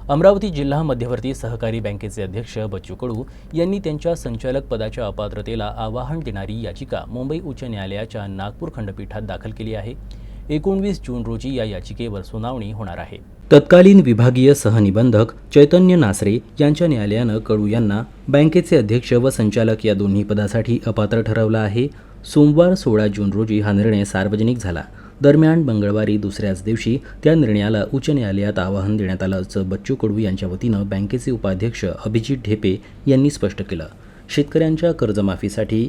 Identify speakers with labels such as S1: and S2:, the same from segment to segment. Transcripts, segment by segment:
S1: अमरावती जिल्हा मध्यवर्ती सहकारी बँकेचे अध्यक्ष बच्चू कडू यांनी त्यांच्या संचालक पदाच्या अपात्रतेला आवाहन देणारी याचिका मुंबई उच्च न्यायालयाच्या नागपूर खंडपीठात दाखल केली आहे। 19 जून रोजी या याचिकेवर सुनावणी होणार आहे। तत्कालीन विभागीय सहनिबंधक चैतन्य नासरे यांच्या न्यायालयानं कडू यांना बँकेचे अध्यक्ष व संचालक या दोन्ही पदासाठी अपात्र ठरवलं आहे। सोमवार 16 जून रोजी हा निर्णय सार्वजनिक झाला। दरम्यान मंगळवारी दुसऱ्याच दिवशी त्या निर्णयाला उच्च न्यायालयात आवाहन देण्यात आलं असं बच्चू कडू यांच्या वतीनं बँकेचे उपाध्यक्ष अभिजित ढेपे यांनी स्पष्ट केलं। शेतकऱ्यांच्या कर्जमाफीसाठी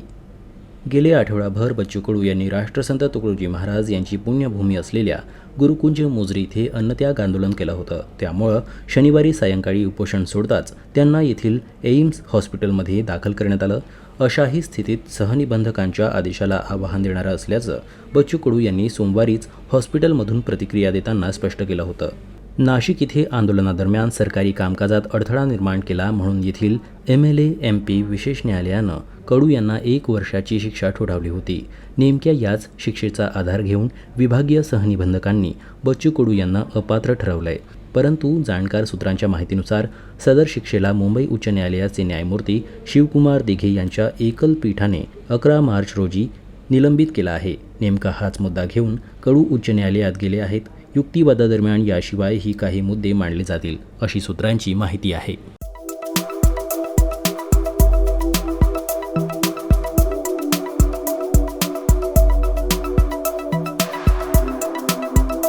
S1: गेले आठवडाभर बच्चू कडू यांनी राष्ट्रसंत तुकडोजी महाराज यांची पुण्यभूमी असलेल्या गुरुकुंज मोझरी इथे अन्नत्याग आंदोलन केलं होतं। त्यामुळं शनिवारी सायंकाळी उपोषण सोडताच त्यांना येथील एम्स हॉस्पिटलमध्ये दाखल करण्यात आलं। अशाही स्थितीत सहनिबंधकांच्या आदेशाला आवाहन देणारं असल्याचं बच्चू कडू यांनी सोमवारीच हॉस्पिटलमधून प्रतिक्रिया देताना स्पष्ट केलं होतं। नाशिक इथे आंदोलनादरम्यान सरकारी कामकाजात अडथळा निर्माण केला म्हणून येथील MLA MP विशेष न्यायालयानं कडू यांना 1 वर्षाची शिक्षा ठोठावली होती। नेमक्या याच शिक्षेचा आधार घेऊन विभागीय सहनिबंधकांनी बच्चू कडू यांना अपात्र ठरवलंय। परंतु जाणकार सूत्रांच्या माहितीनुसार सदर शिक्षेला मुंबई उच्च न्यायालयाचे न्यायमूर्ती शिवकुमार दिघे यांच्या एकल पीठाने 11 मार्च रोजी निलंबित केला आहे। नेमका हाच मुद्दा घेऊन कडू उच्च न्यायालयात गेले आहेत। युक्तिवादादरम्यान याशिवायही काही मुद्दे मांडले जातील अशी सूत्रांची माहिती आहे।